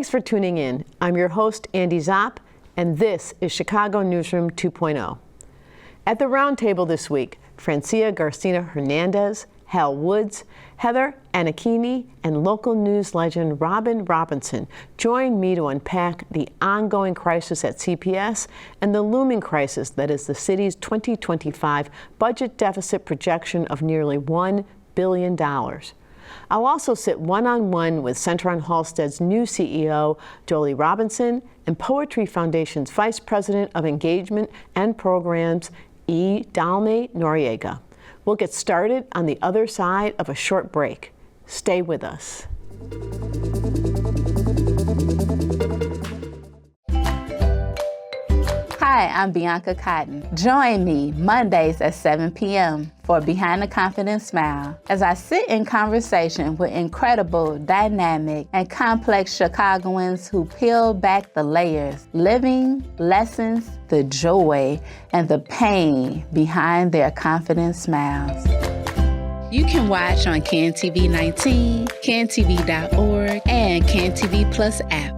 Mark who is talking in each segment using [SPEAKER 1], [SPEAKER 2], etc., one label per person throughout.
[SPEAKER 1] Thanks for tuning in. I'm your host, Andy Zopp, and this is Chicago Newsroom 2.0. At the roundtable this week, Francia Garcia Hernandez, Hal Woods, Heather Anichini, and local news legend Joli Robinson joined me to unpack the ongoing crisis at CPS and the looming crisis that is the city's 2025 budget deficit projection of nearly $1 billion. I'll also sit one-on-one with Center on Halsted's new CEO, Joli Robinson, and Poetry Foundation's Vice President of Engagement and Programs, Ydalmi Noriega. We'll get started on the other side of a short break. Stay with us.
[SPEAKER 2] Hi, I'm Bianca Cotton. Join me Mondays at 7 p.m. for Behind the Confident Smile as I sit in conversation with incredible, dynamic, and complex Chicagoans who peel back the layers, living lessons, the joy, and the pain behind their confident smiles. You can watch on CanTV 19, cantv.org, and CanTV Plus app.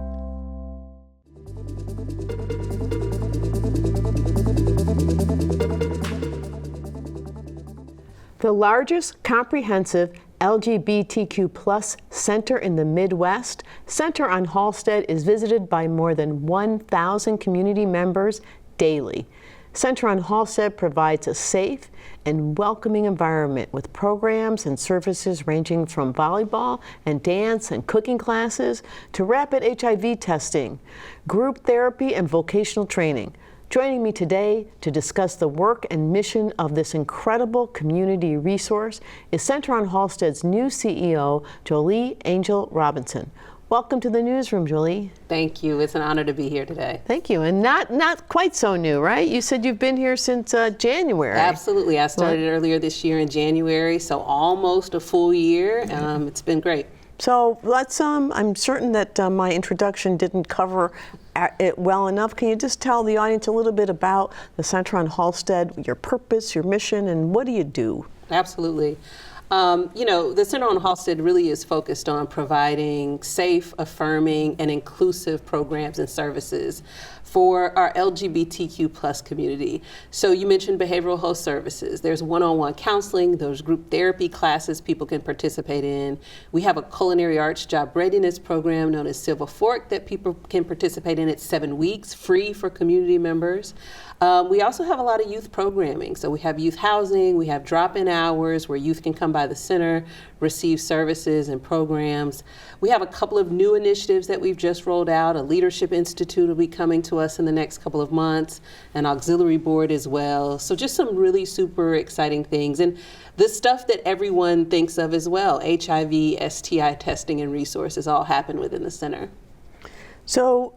[SPEAKER 1] The largest comprehensive LGBTQ plus center in the Midwest, Center on Halsted is visited by more than 1,000 community members daily. Center on Halsted provides a safe and welcoming environment with programs and services ranging from volleyball and dance and cooking classes to rapid HIV testing, group therapy, and vocational training. Joining me today to discuss the work and mission of this incredible community resource is Center on Halsted's new CEO, Joli Angel Robinson. Welcome to the newsroom, Joli.
[SPEAKER 3] Thank you. It's an honor to be here today.
[SPEAKER 1] Thank you. And not quite so new, right? You said you've been here since January.
[SPEAKER 3] Absolutely. I started earlier this year in January, so almost a full year. It's been great.
[SPEAKER 1] So let's, I'm certain that my introduction didn't cover it well enough. Can you just tell the audience a little bit about the Center on Halsted, your purpose, your mission, and what do you do?
[SPEAKER 3] Absolutely. The Center on Halsted really is focused on providing safe, affirming, and inclusive programs and services for our LGBTQ plus community. So you mentioned behavioral health services. There's one-on-one counseling, there's group therapy classes people can participate in. We have a culinary arts job readiness program known as Silver Fork that people can participate in. It's 7 weeks, free for community members. We also have a lot of youth programming. So we have youth housing, we have drop-in hours where youth can come by the center, receive services and programs. We have a couple of new initiatives that we've just rolled out. A leadership institute will be coming to us in the next couple of months, an auxiliary board as well. So just some really super exciting things. And the stuff that everyone thinks of as well, HIV, STI testing and resources all happen within the center.
[SPEAKER 1] So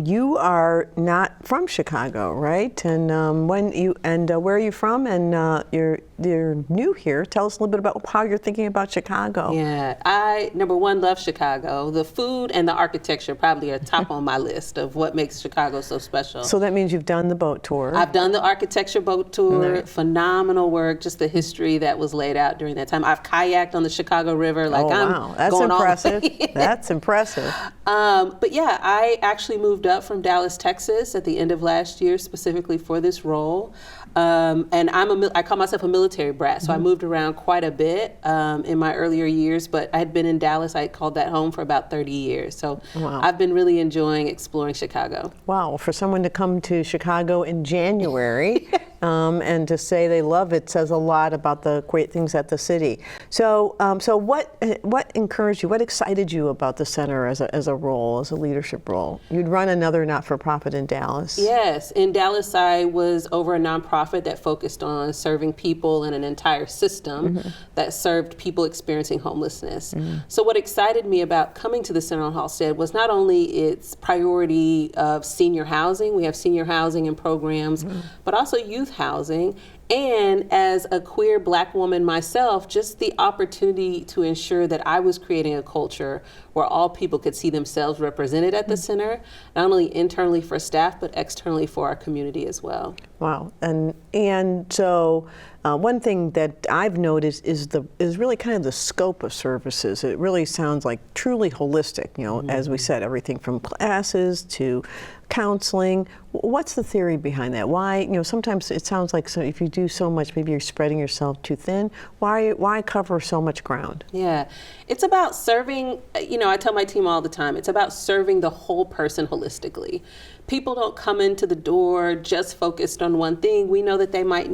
[SPEAKER 1] you are not from Chicago, right? And where are you from? And you're new here. Tell us a little bit about how you're thinking about Chicago.
[SPEAKER 3] Yeah, I number one love Chicago. The food and the architecture probably are top on my list of what makes Chicago so special.
[SPEAKER 1] So that means you've done the boat tour.
[SPEAKER 3] I've done the architecture boat tour.
[SPEAKER 1] Right.
[SPEAKER 3] Phenomenal work. Just the history that was laid out during that time. I've kayaked on the Chicago River.
[SPEAKER 1] Wow, that's impressive. That's impressive.
[SPEAKER 3] But yeah, I actually moved up from Dallas, Texas at the end of last year specifically for this role. And I call myself a military brat, so I moved around quite a bit in my earlier years, but I had been in Dallas, I called that home for about 30 years. So
[SPEAKER 1] wow.
[SPEAKER 3] I've been really enjoying exploring Chicago.
[SPEAKER 1] Wow, for someone to come to Chicago in January and to say they love it says a lot about the great things at the city. So what encouraged you, what excited you about the center as a role, as a leadership role? You'd run another not-for-profit in Dallas.
[SPEAKER 3] Yes, in Dallas I was over a nonprofit that focused on serving people in an entire system that served people experiencing homelessness. So what excited me about coming to the Center on Halsted was not only its priority of senior housing, we have senior housing and programs, but also youth housing, And as a queer Black woman myself, just the opportunity to ensure that I was creating a culture where all people could see themselves represented at the center, not only internally for staff, but externally for our community as well.
[SPEAKER 1] Wow, and so one thing that I've noticed is really kind of the scope of services. It really sounds like truly holistic. You know, as we said, everything from classes to counseling. What's the theory behind that? Why, you know, sometimes it sounds like if you do so much, maybe you're spreading yourself too thin. Why cover so much ground?
[SPEAKER 3] Yeah, it's about serving, you know, I tell my team all the time, it's about serving the whole person holistically. People don't come into the door just focused on one thing. We know that they might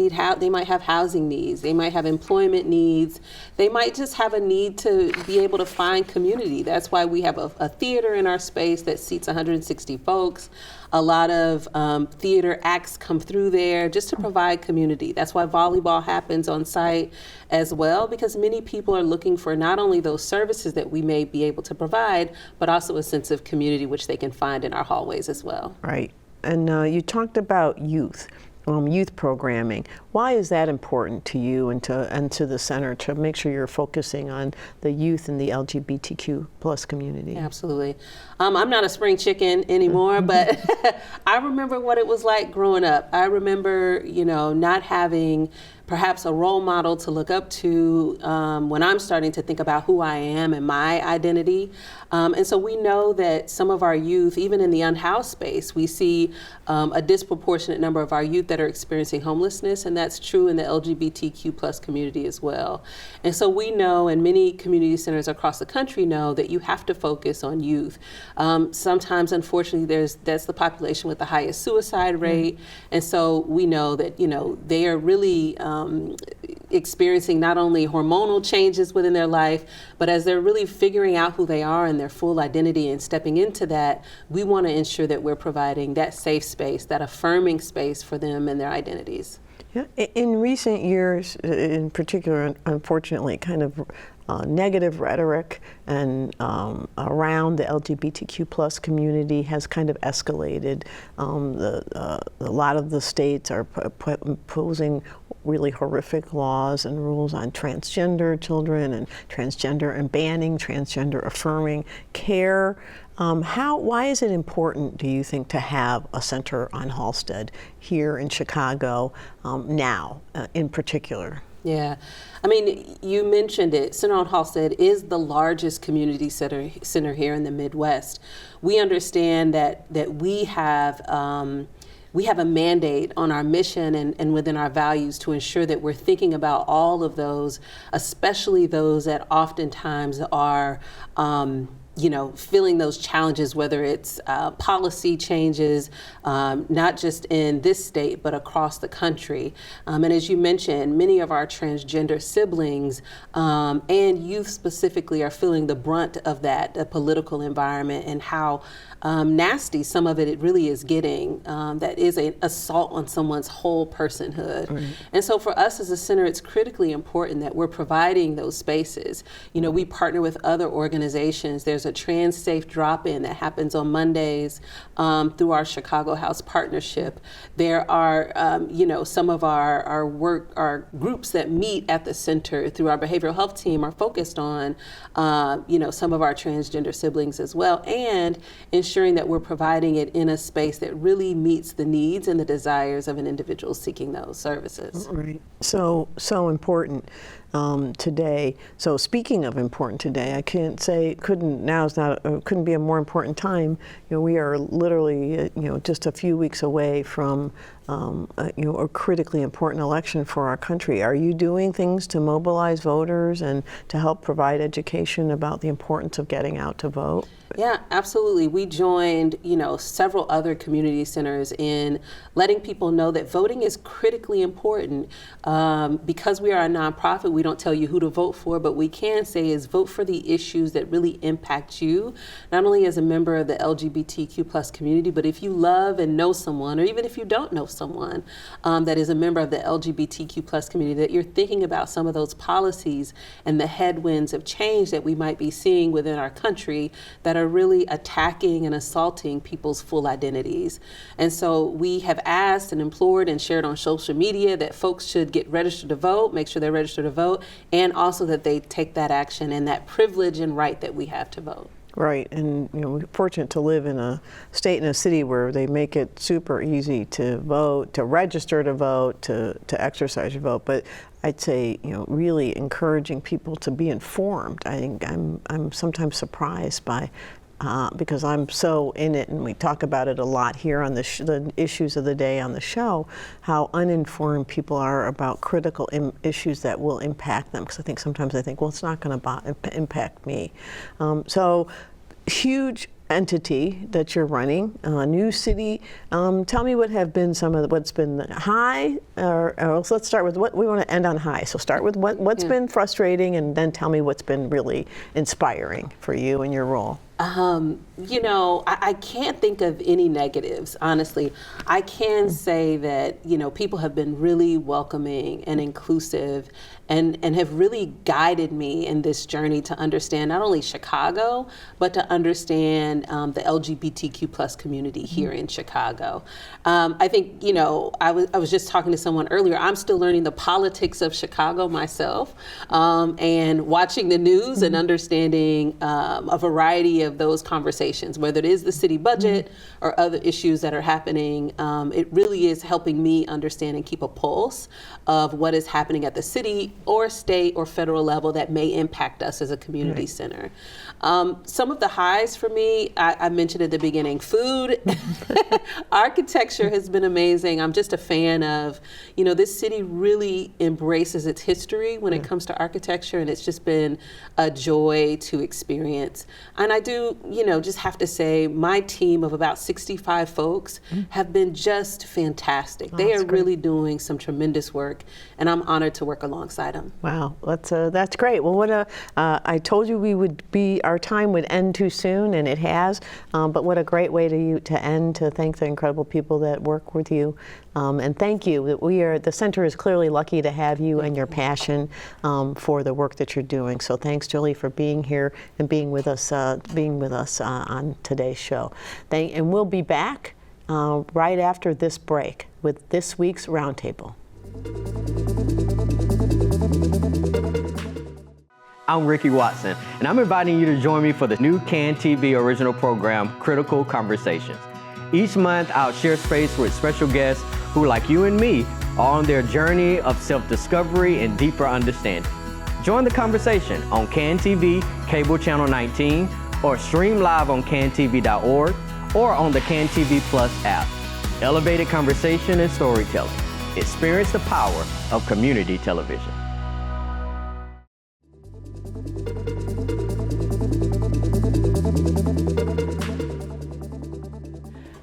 [SPEAKER 3] have housing needs, they might have employment needs, they might just have a need to be able to find community. That's why we have a theater in our space that seats 160 folks. A lot of theater acts come through there just to provide community. That's why volleyball happens on site as well, because many people are looking for not only those services that we may be able to provide, but also a sense of community which they can find in our hallways as well.
[SPEAKER 1] Right. And you talked about youth programming. Why is that important to you and to the center to make sure you're focusing on the youth and the LGBTQ plus community?
[SPEAKER 3] Absolutely. I'm not a spring chicken anymore, but I remember what it was like growing up. I remember, you know, not having perhaps a role model to look up to when I'm starting to think about who I am and my identity. And so we know that some of our youth, even in the unhoused space, we see a disproportionate number of our youth that are experiencing homelessness, and that's true in the LGBTQ plus community as well. And so we know, and many community centers across the country know, that you have to focus on youth. Sometimes, unfortunately, that's the population with the highest suicide rate. And so we know that, you know, they are really experiencing not only hormonal changes within their life, but as they're really figuring out who they are and their full identity and stepping into that, we want to ensure that we're providing that safe space, that affirming space for them and their identities.
[SPEAKER 1] Yeah. In recent years, in particular, unfortunately, kind of negative rhetoric and around the LGBTQ plus community has kind of escalated. A lot of the states are posing really horrific laws and rules on transgender children and banning transgender affirming care. Why is it important, do you think, to have a center on Halsted here in Chicago now, in particular?
[SPEAKER 3] Yeah, I mean, you mentioned it. Center on Halsted is the largest community center here in the Midwest. We understand that we have a mandate on our mission and within our values to ensure that we're thinking about all of those, especially those that oftentimes are feeling those challenges, whether it's policy changes, not just in this state, but across the country. And as you mentioned, many of our transgender siblings and youth specifically are feeling the brunt of that, the political environment, and how nasty some of it really is getting. That is an assault on someone's whole personhood. Right. And so for us as a center, it's critically important that we're providing those spaces. You know, we partner with other organizations. There's a Trans Safe drop-in that happens on Mondays through our Chicago House partnership. There are, some of our groups that meet at the center through our behavioral health team are focused on, some of our transgender siblings as well, and ensuring that we're providing it in a space that really meets the needs and the desires of an individual seeking those services. Right.
[SPEAKER 1] So important today. So speaking of important today, I can't say couldn't be a more important time. You know, we are literally just a few weeks away from a critically important election for our country. Are you doing things to mobilize voters and to help provide education about the importance of getting out to vote?
[SPEAKER 3] Yeah, absolutely. We joined, several other community centers in letting people know that voting is critically important. Because we are a nonprofit, we we don't tell you who to vote for, but we can say is vote for the issues that really impact you, not only as a member of the LGBTQ plus community, but if you love and know someone, or even if you don't know someone that is a member of the LGBTQ plus community, that you're thinking about some of those policies and the headwinds of change that we might be seeing within our country that are really attacking and assaulting people's full identities. And so we have asked and implored and shared on social media that folks should get registered to vote, make sure they're registered to vote, and also that they take that action and that privilege and right that we have to vote.
[SPEAKER 1] Right, and we're fortunate to live in a state and a city where they make it super easy to vote, to register to vote, to exercise your vote. But I'd say, really encouraging people to be informed. I think I'm sometimes surprised by, because I'm so in it, and we talk about it a lot here on the issues of the day on the show, how uninformed people are about critical issues that will impact them. Because I think sometimes well, it's not going to impact me. So huge entity that you're running, new city. Tell me what have been what's been high, or let's start with what we want to end on high. So start with what's been frustrating, and then tell me what's been really inspiring for you in your role.
[SPEAKER 3] I can't think of any negatives, honestly. I can say that, people have been really welcoming and inclusive and have really guided me in this journey to understand not only Chicago, but to understand the LGBTQ plus community here in Chicago. I think, I was just talking to someone earlier. I'm still learning the politics of Chicago myself, and watching the news and understanding a variety of those conversations, whether it is the city budget or other issues that are happening. It really is helping me understand and keep a pulse of what is happening at the city or state or federal level that may impact us as a community center. Some of the highs for me, I mentioned at the beginning, food. Architecture has been amazing. I'm just a fan of, this city really embraces its history when it comes to architecture, and it's just been a joy to experience. And I do, just have to say my team of about 65 folks have been just fantastic. They are really doing some tremendous work, and I'm honored to work alongside them.
[SPEAKER 1] Wow, that's great. Well, I told you our time would end too soon, and it has. But what a great way to end, to thank the incredible people that work with you, and thank you. The center is clearly lucky to have you and your passion for the work that you're doing. So thanks, Joli, for being here and being with us on today's show. And we'll be back right after this break with this week's Roundtable.
[SPEAKER 4] I'm Ricky Watson, and I'm inviting you to join me for the new CAN TV original program, Critical Conversations. Each month, I'll share space with special guests who, like you and me, are on their journey of self-discovery and deeper understanding. Join the conversation on CAN TV, cable channel 19, or stream live on cantv.org or on the CAN TV Plus app. Elevated conversation and storytelling. Experience the power of community television.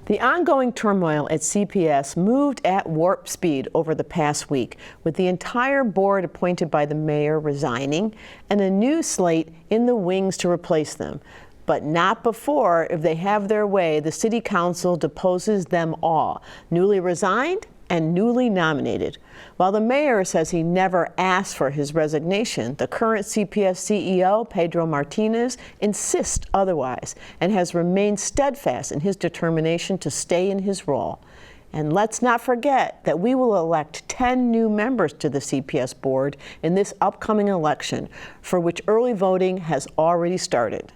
[SPEAKER 1] The ongoing turmoil at CPS moved at warp speed over the past week, with the entire board appointed by the mayor resigning and a new slate in the wings to replace them. But not before, if they have their way, the city council deposes them all, newly resigned and newly nominated. While the mayor says he never asked for his resignation, the current CPS CEO, Pedro Martinez, insists otherwise and has remained steadfast in his determination to stay in his role. And let's not forget that we will elect 10 new members to the CPS board in this upcoming election, for which early voting has already started.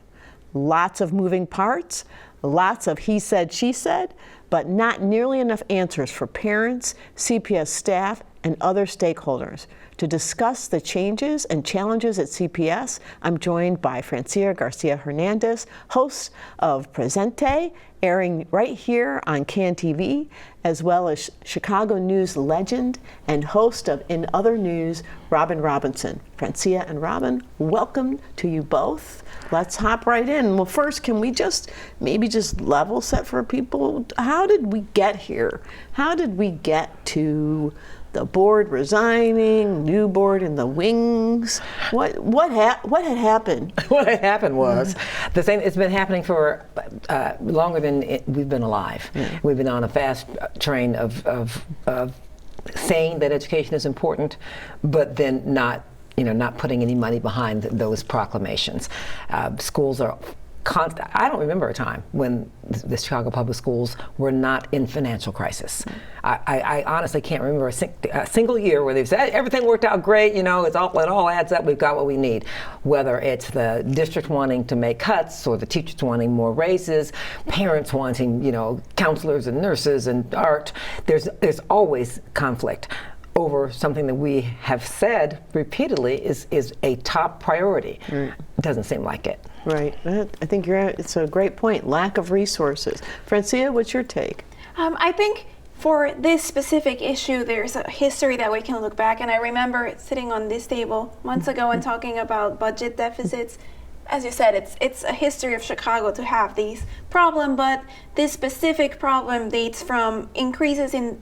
[SPEAKER 1] Lots of moving parts, lots of he said, she said, but not nearly enough answers for parents, CPS staff, and other stakeholders. To discuss the changes and challenges at CPS, I'm joined by Francia Garcia Hernandez, host of Presente, airing right here on CAN TV, as well as Chicago News legend and host of In Other News, Joli Robinson. Francia and Robin, welcome to you both. Let's hop right in. Well, first, can we maybe just level set for people? How did we get here? How did we get to the board resigning, new board in the wings. What had happened?
[SPEAKER 5] What had happened was the same. It's been happening for longer than we've been alive. We've been on a fast train of saying that education is important, but then not putting any money behind those proclamations. Schools are I don't remember a time when the Chicago public schools were not in financial crisis. I honestly can't remember a single year where they've said everything worked out great, it all adds up, we've got what we need. Whether it's the district wanting to make cuts or the teachers wanting more raises, parents wanting, counselors and nurses and art, there's always conflict over something that we have said repeatedly is a top priority. It doesn't seem like it.
[SPEAKER 1] Right. I think it's a great point. Lack of resources. Francia, what's your take?
[SPEAKER 6] I think for this specific issue, there's a history that we can look back. And I remember sitting on this table months ago and talking about budget deficits. As you said, it's a history of Chicago to have these problems, but this specific problem dates from increases in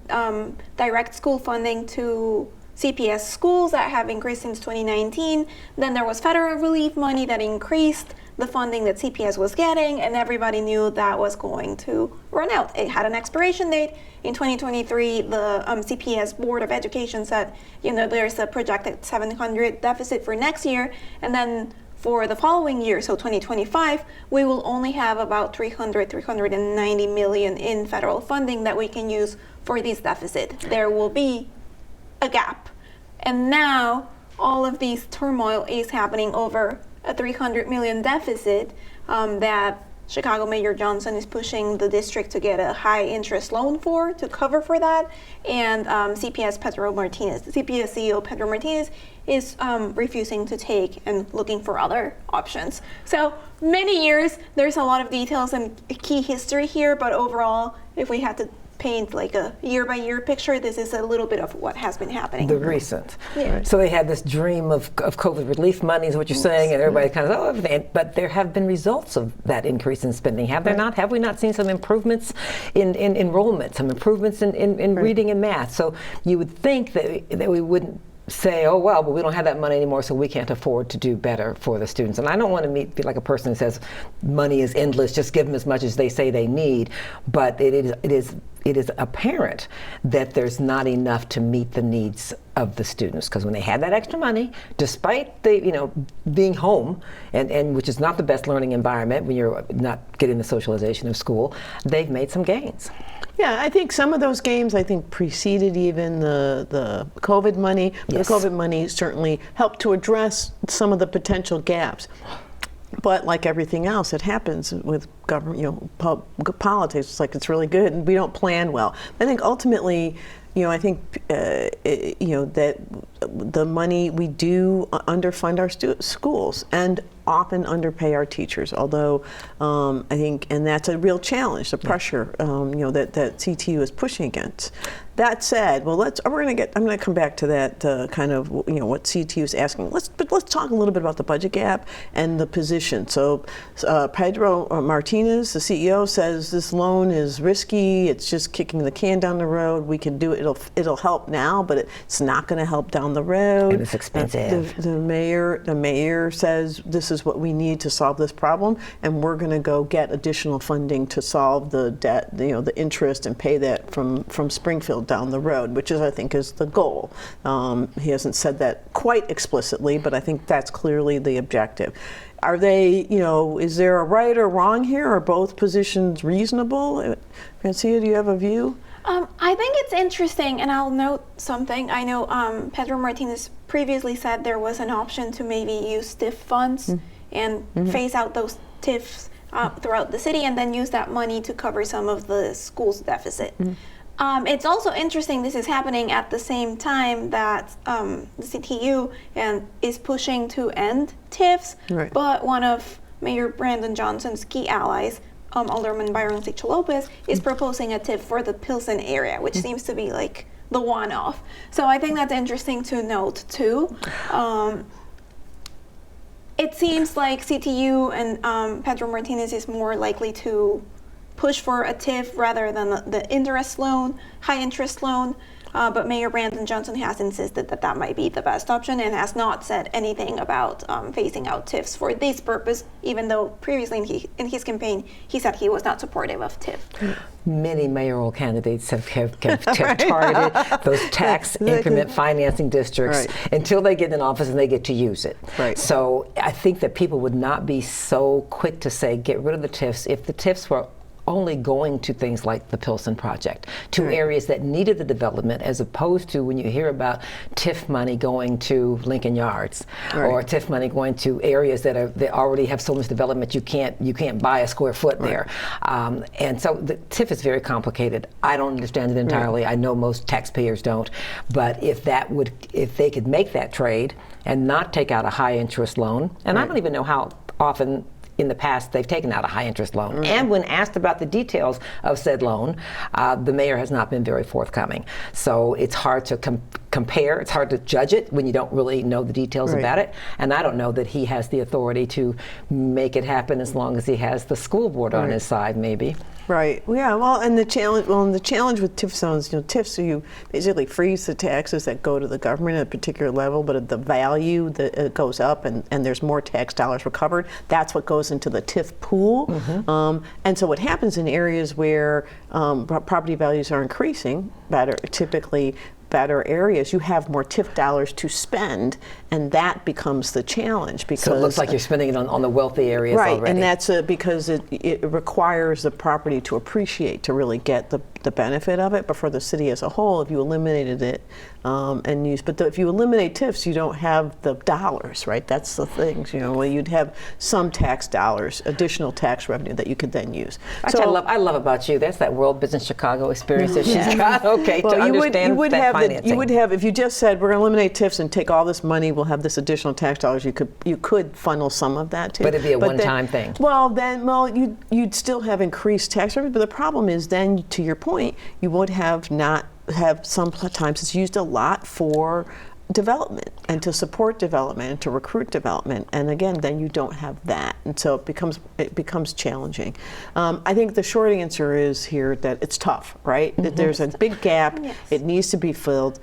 [SPEAKER 6] direct school funding to CPS schools that have increased since 2019. Then there was federal relief money that increased the funding that CPS was getting, and everybody knew that was going to run out. It had an expiration date. In 2023, the CPS Board of Education said, there's a projected 700 deficit for next year, and then for the following year, so 2025, we will only have about 390 million in federal funding that we can use for these deficits. There will be a gap. And now all of these turmoil is happening over a 300 million deficit that Chicago Mayor Johnson is pushing the district to get a high interest loan to cover for that. And CPS CEO Pedro Martinez is refusing to take and looking for other options. So many years, there's a lot of details and key history here, but overall, if we had to paint like a year-by-year picture, this is a little bit of what has been happening.
[SPEAKER 5] The recent.
[SPEAKER 6] Yeah.
[SPEAKER 5] So they had this dream of COVID relief money is what you're saying, and everybody kind of, everything. But there have been results of that increase in spending, have there not? Have we not seen some improvements in enrollment, some improvements in reading and math? So you would think that we wouldn't say, oh, well, but we don't have that money anymore, so we can't afford to do better for the students. And I don't want to be like a person who says money is endless, just give them as much as they say they need. But it is apparent that there's not enough to meet the needs of the students, because when they had that extra money, despite the being home, and which is not the best learning environment when you're not getting the socialization of school, they've made some gains.
[SPEAKER 1] Yeah, I think some of those games preceded even the COVID money.
[SPEAKER 5] Yes.
[SPEAKER 1] The COVID money certainly helped to address some of the potential gaps. But like everything else, it happens with government, politics. It's like it's really good, and we don't plan well. I think ultimately, that the money we do underfund our schools and often underpay our teachers. Although I think, and that's a real challenge, the pressure that CTU is pushing against. That said, I'm going to come back to that kind of what CTU is asking. Let's talk a little bit about the budget gap and the position. So Pedro Martinez, the CEO, says this loan is risky. It's just kicking the can down the road. We can do it. It'll help now, but it's not going to help down the road.
[SPEAKER 5] And it's expensive.
[SPEAKER 1] The mayor says this is what we need to solve this problem, and we're going to go get additional funding to solve the debt, the interest, and pay that from Springfield down the road, which I think is the goal. He hasn't said that quite explicitly, but I think that's clearly the objective. Are they, is there a right or wrong here? Are both positions reasonable? Francia, do you have a view?
[SPEAKER 6] I think it's interesting, and I'll note something. I know Pedro Martinez previously said there was an option to maybe use TIF funds and phase out those TIFs throughout the city and then use that money to cover some of the school's deficit. It's also interesting this is happening at the same time that the CTU is pushing to end TIFs, but one of Mayor Brandon Johnson's key allies, Alderman Byron Lopez, is proposing a TIF for the Pilsen area, which seems to be like the one-off. So I think that's interesting to note too. It seems like CTU and Pedro Martinez is more likely to push for a TIF rather than the interest loan, high interest loan. But Mayor Brandon Johnson has insisted that that might be the best option and has not said anything about phasing out TIFs for this purpose, even though previously in his campaign he said he was not supportive of TIF.
[SPEAKER 5] Many mayoral candidates have targeted those tax increment financing districts until they get in office and they get to use it. So I think that people would not be so quick to say get rid of the TIFs if the TIFs were only going to things like the Pilsen project, to areas that needed the development, as opposed to when you hear about TIF money going to Lincoln Yards or TIF money going to areas that already have so much development you can't buy a square foot there. And so the TIF is very complicated. I don't understand it entirely. I know most taxpayers don't. But if they could make that trade and not take out a high interest loan, and I don't even know how often in the past they've taken out a high interest loan. And when asked about the details of said loan, the mayor has not been very forthcoming. So it's hard to compare, it's hard to judge it when you don't really know the details about it. And I don't know that he has the authority to make it happen as long as he has the school board on his side, maybe.
[SPEAKER 1] Right. Yeah. Well, and the challenge with TIF zones, TIFs, so you basically freeze the taxes that go to the government at a particular level, but the value that goes up, and there's more tax dollars recovered. That's what goes into the TIF pool. And so what happens in areas where property values are increasing, typically better areas, you have more TIF dollars to spend, and that becomes the challenge. Because
[SPEAKER 5] so it looks like you're spending it on the wealthy areas already.
[SPEAKER 1] And that's because it requires the property to appreciate to really get the benefit of it. But for the city as a whole, if you eliminated it if you eliminate TIFs, you don't have the dollars, right? That's the thing. Well, you'd have some tax dollars, additional tax revenue that you could then use.
[SPEAKER 5] So I love about you. That's that World Business Chicago experience that she's got. Okay, well, to understand that financing.
[SPEAKER 1] You would have, if you just said we're going to eliminate TIFs and take all this money, we'll have this additional tax dollars. You could funnel some of that too.
[SPEAKER 5] But it'd be a one-time thing.
[SPEAKER 1] You'd still have increased tax revenue. But the problem is then, to your point, you would have sometimes it's used a lot for development and to support development and to recruit development, and again then you don't have that, and so it becomes challenging. I think the short answer is here that it's tough, right? That there's a big gap. It needs to be filled.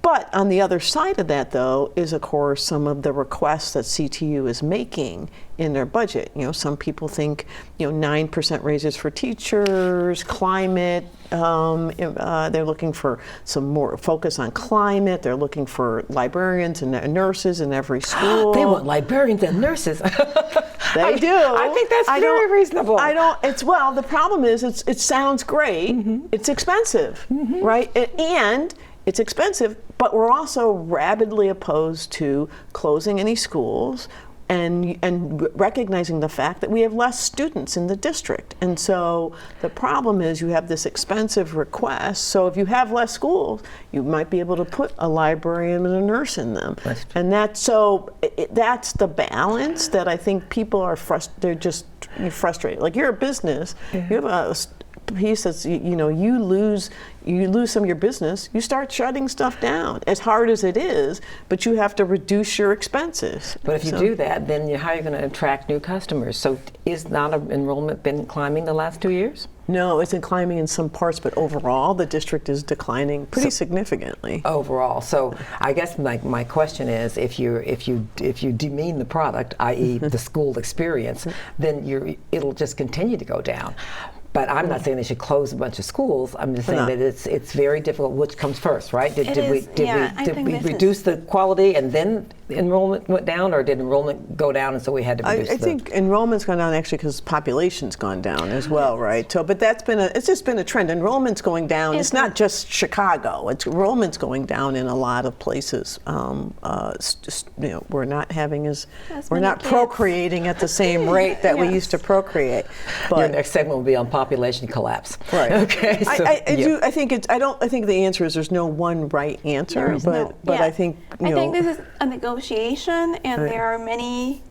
[SPEAKER 1] But on the other side of that, though, is of course some of the requests that CTU is making in their budget. Some people think 9% raises for teachers, climate. They're looking for some more focus on climate. They're looking for librarians and nurses in every school.
[SPEAKER 5] They want librarians and nurses.
[SPEAKER 1] They do.
[SPEAKER 5] I think that's very reasonable.
[SPEAKER 1] The problem is it sounds great. It's expensive, right? And it's expensive, but we're also rabidly opposed to closing any schools and recognizing the fact that we have less students in the district. And so the problem is you have this expensive request. So if you have less schools, you might be able to put a librarian and a nurse in them. And that's the balance that I think people are frustrated. Like, you're a business, you have a piece that's, you lose some of your business, you start shutting stuff down, as hard as it is, but you have to reduce your expenses.
[SPEAKER 5] But if you do that, then how are you going to attract new customers? So is not enrollment been climbing the last 2 years?
[SPEAKER 1] No, it's been climbing in some parts, but overall the district is declining pretty significantly.
[SPEAKER 5] Overall, so I guess my question is, if you demean the product, i.e. the school experience, then it'll just continue to go down. But I'm not saying they should close a bunch of schools. I'm just saying that it's very difficult. Which comes first, right? Did we reduce the quality and then enrollment went down, or did enrollment go down and so we had to reduce
[SPEAKER 1] I think enrollment's gone down actually because population's gone down as well, right? So, but it's just been a trend. Enrollment's going down. It's not just Chicago. Enrollment's going down in a lot of places. We're not procreating at the same rate that we used to procreate. But
[SPEAKER 5] your next segment will be on population collapse.
[SPEAKER 1] Right.
[SPEAKER 5] Okay. So,
[SPEAKER 1] I think the answer is there's no one right answer, I think
[SPEAKER 6] I think this is a negotiation, and there are many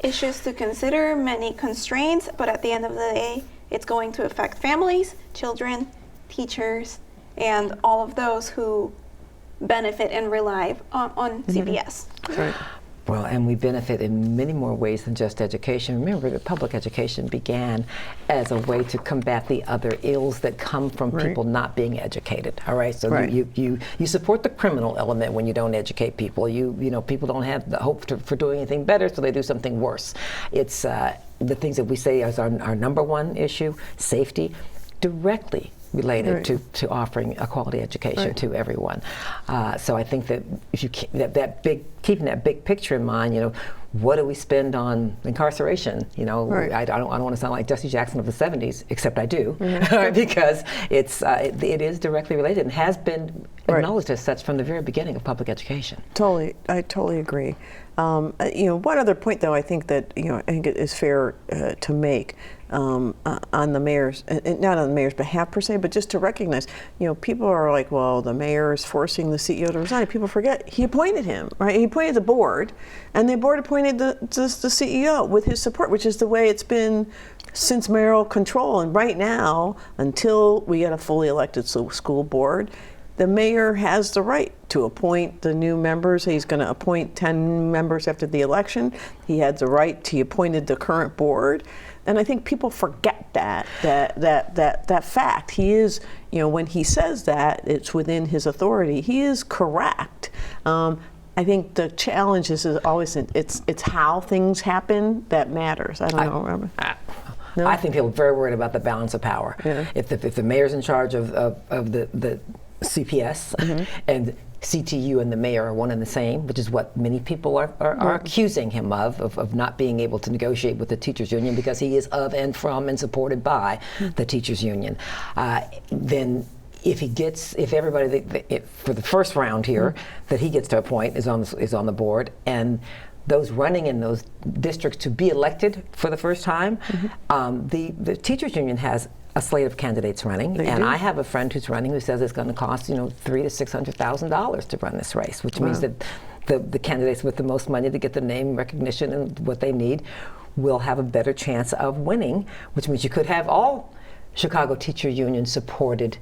[SPEAKER 6] issues to consider, many constraints, but at the end of the day, it's going to affect families, children, teachers, and all of those who benefit and rely on CPS.
[SPEAKER 1] Right.
[SPEAKER 5] Well, and we benefit in many more ways than just education. Remember that public education began as a way to combat the other ills that come from people not being educated. All right, so you support the criminal element when you don't educate people. You know, people don't have the hope for doing anything better, so they do something worse. It's the things that we say as our number one issue, safety, directly related to offering a quality education to everyone. So I think that if you keeping that big picture in mind, you know, what do we spend on incarceration? You know, I don't want to sound like Jesse Jackson of the '70s, except I do, because it is directly related and has been acknowledged as such from the very beginning of public education.
[SPEAKER 1] I totally agree. You know, one other point, though, I think that I think it is fair to make on the mayor's, not on the mayor's behalf per se, but just to recognize, people are like, well, the mayor is forcing the CEO to resign. People forget he appointed him, right? He appointed the board, and the board appointed the CEO with his support, which is the way it's been since mayoral control. And right now, until we get a fully elected school board, the mayor has the right to appoint the new members. He's going to appoint 10 members after the election. He had the right. He appointed the current board, and I think people forget that fact. He is, when he says that it's within his authority, he is correct. I think the challenge is always it's how things happen that matters. I don't know, Robin. No?
[SPEAKER 5] I think people are very worried about the balance of power. Yeah. If the mayor's in charge of the CPS and CTU and the mayor are one and the same, which is what many people are accusing him of not being able to negotiate with the teachers union because he is of and from and supported by the teachers union. Then if everybody for the first round here that he gets to appoint is on the board, and those running in those districts to be elected for the first time, the teachers union has a slate of candidates running, and I have a friend who's running who says it's going to cost $300,000 to $600,000 to run this race, which means that the candidates with the most money to get the name recognition and what they need will have a better chance of winning, which means you could have all Chicago Teacher Union supported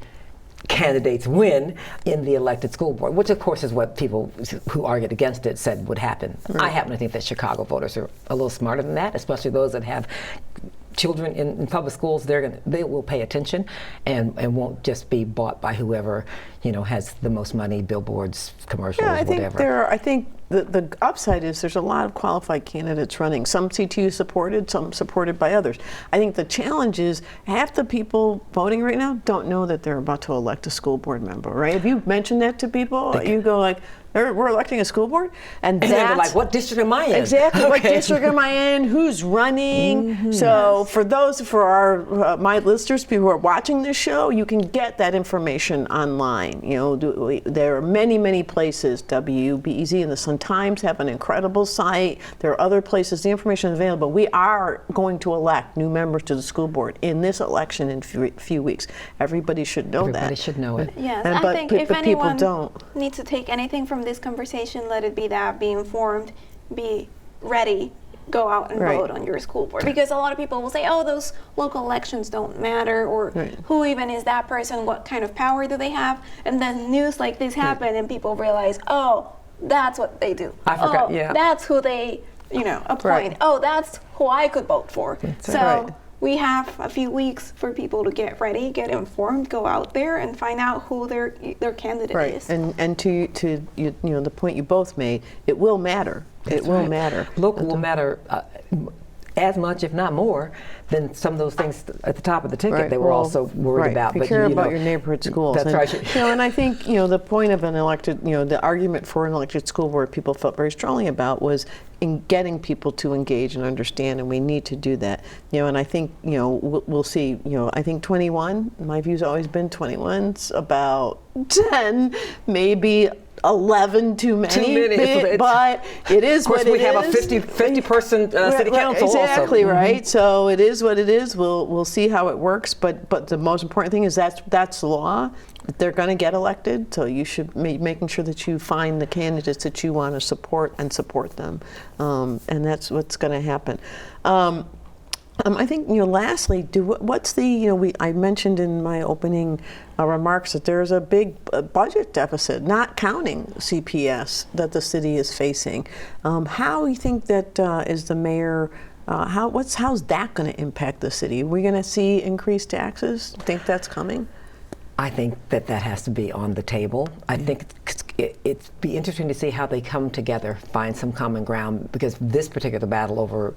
[SPEAKER 5] candidates win in the elected school board, which of course is what people who argued against it said would happen. I happen to think that Chicago voters are a little smarter than that, especially those that have children in public schools. They will pay attention and won't just be bought by whoever has the most money, billboards, commercials, whatever.
[SPEAKER 1] I think the upside is there's a lot of qualified candidates running. Some CTU supported, some supported by others. I think the challenge is half the people voting right now don't know that they're about to elect a school board member, right? If you mention that to people, you go like, we're electing a school board? And
[SPEAKER 5] they're like, what district am I in?
[SPEAKER 1] Exactly, what district am I in? Who's running? So for our my listeners, people who are watching this show, you can get that information online. There are many places. WBEZ and the Sun-Times have an incredible site. There are other places. The information is available. We are going to elect new members to the school board in this election in a few weeks. Everybody should know that.
[SPEAKER 5] Everybody should know it.
[SPEAKER 6] Yes, I think if anyone needs to take anything from this conversation, let it be that: be informed, be ready, go out and vote on your school board. Because a lot of people will say, oh, those local elections don't matter, or who even is that person, what kind of power do they have? And then news like this happen and people realize, oh, that's what they do.
[SPEAKER 5] I forgot,
[SPEAKER 6] that's who they appoint. Oh, that's who I could vote for. We have a few weeks for people to get ready, get informed, go out there and find out who their candidate is.
[SPEAKER 1] And to the point you both made, it will matter. It will matter.
[SPEAKER 5] Local will matter as much, if not more, than some of those things at the top of the ticket they were also worried about.
[SPEAKER 1] But care about your neighborhood schools.
[SPEAKER 5] That's right.
[SPEAKER 1] And I think the point of an elected, the argument for an elected school board people felt very strongly about was in getting people to engage and understand, and we need to do that. And I think we'll see. I think 21. My view's always been 21's about 10, maybe 11 too many. But it is what it is. Of course, we have
[SPEAKER 5] a 50-person city council
[SPEAKER 1] exactly,
[SPEAKER 5] also.
[SPEAKER 1] Right. So it is what it is. We'll see how it works. But the most important thing is that's the law. They're going to get elected, so you should making sure that you find the candidates that you want to support and support them, and that's what's going to happen. I think, lastly, what's the, I mentioned in my opening remarks that there's a big budget deficit, not counting CPS, that the city is facing. How do you think that is the mayor, how's that going to impact the city? Are we going to see increased taxes? Think that's coming?
[SPEAKER 5] I think that has to be on the table. I think it'd be interesting to see how they come together, find some common ground, because this particular battle over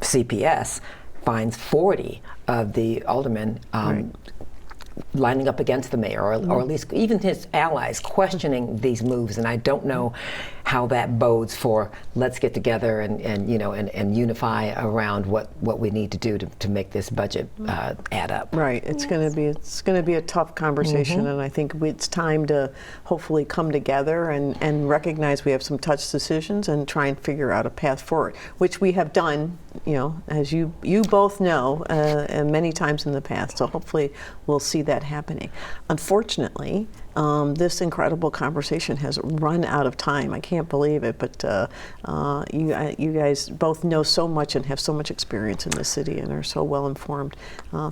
[SPEAKER 5] CPS finds 40 of the aldermen lining up against the mayor, or at least even his allies questioning these moves. And I don't know how that bodes for let's get together and unify around what we need to do to make this budget add up.
[SPEAKER 1] Right. It's going to be a tough conversation, and I think it's time to hopefully come together and recognize we have some tough decisions and try and figure out a path forward, which we have done, as you both know, many times in the past. So hopefully we'll see that happening. Unfortunately, this incredible conversation has run out of time. I can't believe it, but you guys both know so much and have so much experience in this city and are so well informed.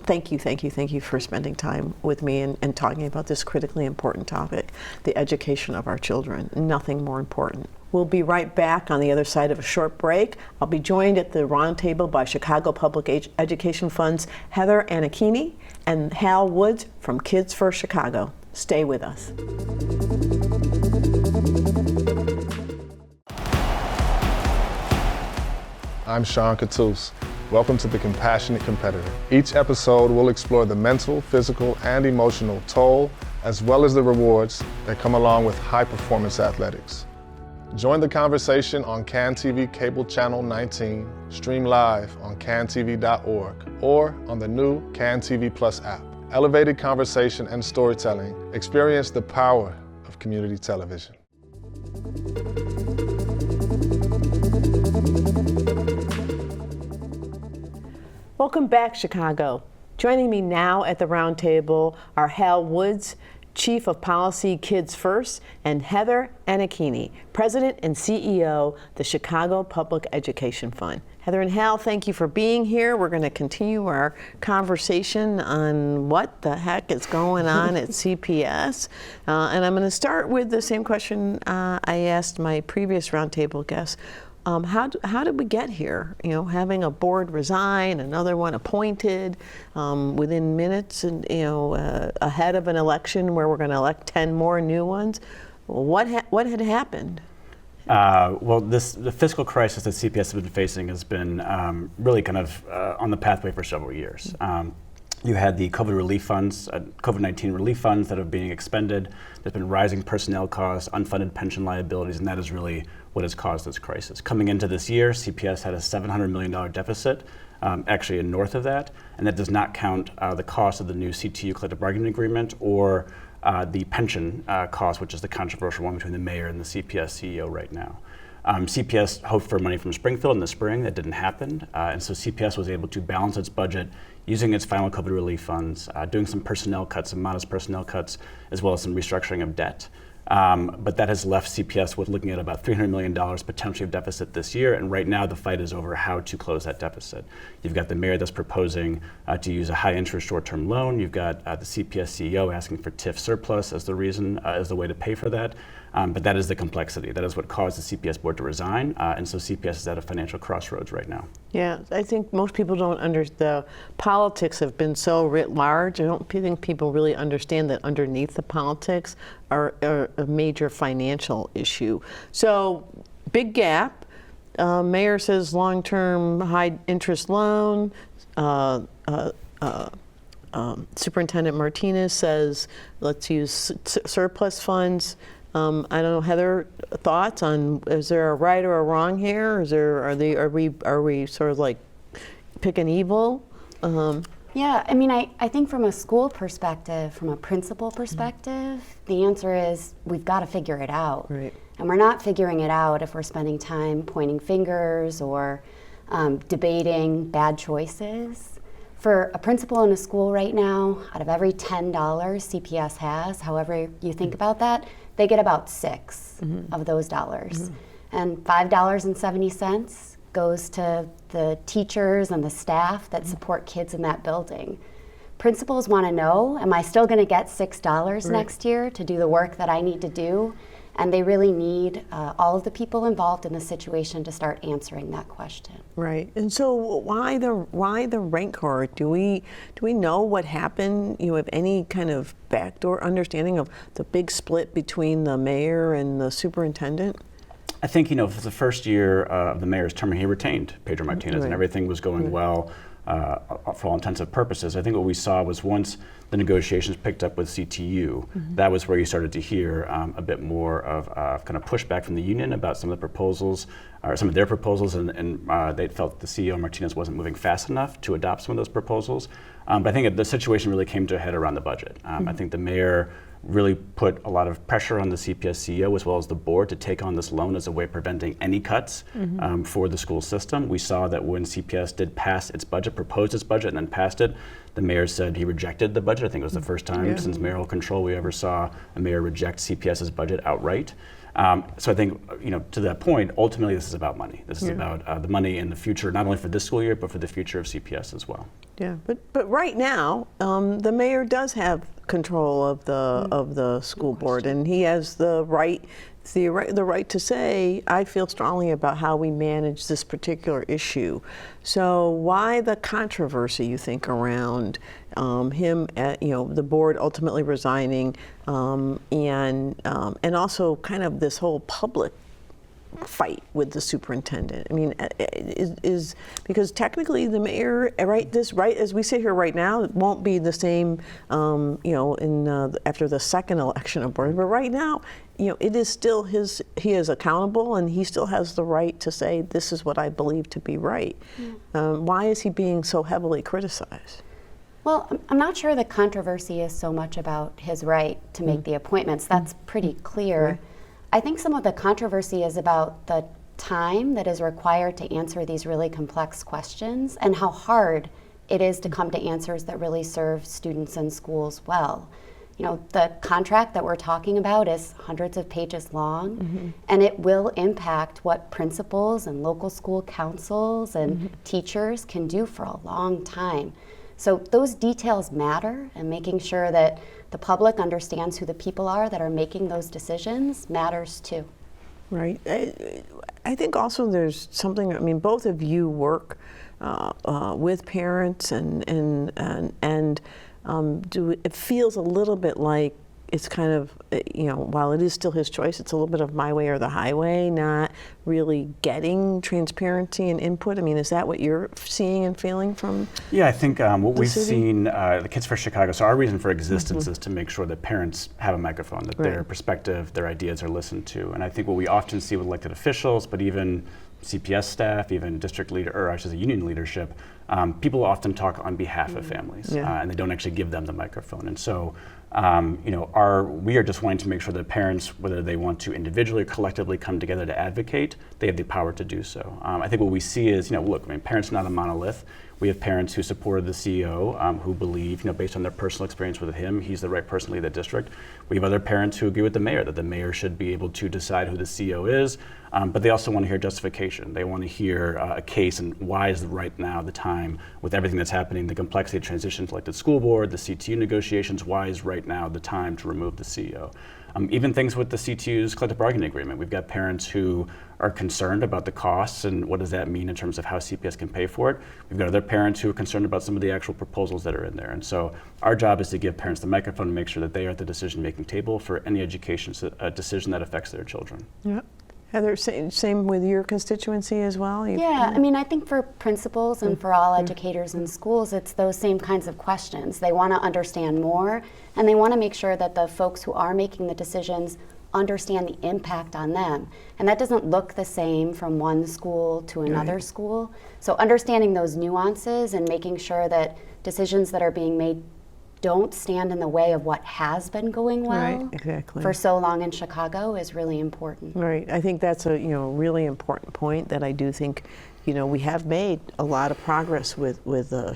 [SPEAKER 1] Thank you for spending time with me and talking about this critically important topic, the education of our children. Nothing more important. We'll be right back on the other side of a short break. I'll be joined at the roundtable by Chicago Public Education Fund's Heather Anichini and Hal Woods from Kids First Chicago. Stay with us.
[SPEAKER 7] I'm Sean Cattouse. Welcome to The Compassionate Competitor. Each episode will explore the mental, physical, and emotional toll, as well as the rewards that come along with high-performance athletics. Join the conversation on CAN TV Cable Channel 19, stream live on cantv.org, or on the new CAN TV Plus app. Elevated conversation and storytelling. Experience the power of community television.
[SPEAKER 1] Welcome back, Chicago. Joining me now at the roundtable are Hal Woods, Chief of Policy Kids First, and Heather Anichini, President and CEO, the Chicago Public Education Fund. Heather and Hal, thank you for being here. We're going to continue our conversation on what the heck is going on at CPS. And I'm going to start with the same question I asked my previous roundtable guests. How did we get here? Having a board resign, another one appointed within minutes, and ahead of an election where we're going to elect 10 more new ones. What had happened?
[SPEAKER 8] The fiscal crisis that CPS has been facing has been really kind of on the pathway for several years. You had the COVID relief funds, COVID-19 relief funds that are being expended. There's been rising personnel costs, unfunded pension liabilities, and that is really what has caused this crisis. Coming into this year, CPS had a $700 million deficit, actually north of that, and that does not count the cost of the new CTU collective bargaining agreement or the pension cost, which is the controversial one between the mayor and the CPS CEO right now. CPS hoped for money from Springfield in the spring. That didn't happen, and so CPS was able to balance its budget using its final COVID relief funds, doing some personnel cuts, some modest personnel cuts, as well as some restructuring of debt. But that has left CPS with looking at about $300 million potentially of deficit this year, and right now the fight is over how to close that deficit. You've got the mayor that's proposing to use a high-interest short-term loan. You've got the CPS CEO asking for TIF surplus as the reason, as the way to pay for that. But that is the complexity. That is what caused the CPS board to resign, and so CPS is at a financial crossroads right now. Yeah,
[SPEAKER 1] I think most people don't understand. The politics have been so writ large. I don't think people really understand that underneath the politics are a major financial issue. So, big gap. Mayor says long-term high-interest loan. Superintendent Martinez says let's use surplus funds. I don't know, Heather, thoughts on, is there a right or a wrong here? Are we sort of like picking evil?
[SPEAKER 9] Yeah, I mean, I think from a school perspective, from a principal perspective, the answer is we've got to figure it out.
[SPEAKER 1] Right.
[SPEAKER 9] And we're not figuring it out if we're spending time pointing fingers or debating bad choices. For a principal in a school right now, out of every $10 CPS has, however you think about that, they get about $6 of those dollars. And $5.70 goes to the teachers and the staff that support kids in that building. Principals want to know, am I still going to get $6 next year to do the work that I need to do? And they really need all of the people involved in the situation to start answering that question.
[SPEAKER 1] Right. And so why the rancor? Do we know what happened? You have any kind of backdoor understanding of the big split between the mayor and the superintendent?
[SPEAKER 8] I think, for the first year of the mayor's term, he retained Pedro Martinez, and everything was going well for all intents and purposes. I think what we saw was once the negotiations picked up with CTU, that was where you started to hear a bit more of kind of pushback from the union about some of the proposals, or some of their proposals, and they felt the CEO Martinez wasn't moving fast enough to adopt some of those proposals. But I think the situation really came to a head around the budget. I think the mayor really put a lot of pressure on the CPS CEO as well as the board to take on this loan as a way of preventing any cuts for the school system. We saw that when CPS did pass its budget, proposed its budget, and then passed it, the mayor said he rejected the budget. I think it was the first time since mayoral control we ever saw a mayor reject CPS's budget outright. So I think, to that point, ultimately this is about money. This is about the money in the future, not only for this school year, but for the future of CPS as well.
[SPEAKER 1] Yeah, but right now, the mayor does have control of the school board, and he has the right to say, I feel strongly about how we manage this particular issue. So why the controversy, you think, around him, the board ultimately resigning, and also kind of this whole public fight with the superintendent? I mean, is because technically the mayor, right as we sit here right now, it won't be the same, after the second election of board. But right now, it is still he is accountable, and he still has the right to say, this is what I believe to be right. Why is he being so heavily criticized?
[SPEAKER 9] Well, I'm not sure the controversy is so much about his right to make the appointments. That's pretty clear.
[SPEAKER 1] Right.
[SPEAKER 9] I think some of the controversy is about the time that is required to answer these really complex questions and how hard it is to come to answers that really serve students and schools well. The contract that we're talking about is hundreds of pages long, and it will impact what principals and local school councils and teachers can do for a long time. So those details matter, and making sure that the public understands who the people are that are making those decisions matters too. Right.
[SPEAKER 1] I think also there's something, I mean, both of you work with parents and it feels a little bit like it's kind of, while it is still his choice, it's a little bit of my way or the highway, not really getting transparency and input. I mean, is that what you're seeing and feeling from?
[SPEAKER 8] Yeah, I think what we've seen, the Kids for Chicago, so our reason for existence is to make sure that parents have a microphone, that their perspective, their ideas are listened to. And I think what we often see with elected officials, but even CPS staff, even district leader, or I should say union leadership, people often talk on behalf of families, and they don't actually give them the microphone. And so, we are just wanting to make sure that parents, whether they want to individually or collectively come together to advocate, they have the power to do so. I think what we see is, parents are not a monolith. We have parents who supported the CEO, who believe, based on their personal experience with him, he's the right person to lead the district. We have other parents who agree with the mayor, that the mayor should be able to decide who the CEO is, but they also want to hear justification. They want to hear a case and why is right now the time, with everything that's happening, the complexity of transition to elected school board, the CTU negotiations, why is right now the time to remove the CEO? Even things with the CTU's collective bargaining agreement. We've got parents who are concerned about the costs and what does that mean in terms of how CPS can pay for it. We've got other parents who are concerned about some of the actual proposals that are in there. And so our job is to give parents the microphone and make sure that they are at the decision-making table for any education decision that affects their children.
[SPEAKER 1] Yeah. Heather, same with your constituency as well?
[SPEAKER 9] Yeah, I mean, I think for principals and for all educators in schools, it's those same kinds of questions. They want to understand more, and they want to make sure that the folks who are making the decisions understand the impact on them. And that doesn't look the same from one school to another school. So understanding those nuances and making sure that decisions that are being made don't stand in the way of what has been going well for so long in Chicago is really important.
[SPEAKER 1] Right. I think that's a really important point that I do think we have made a lot of progress with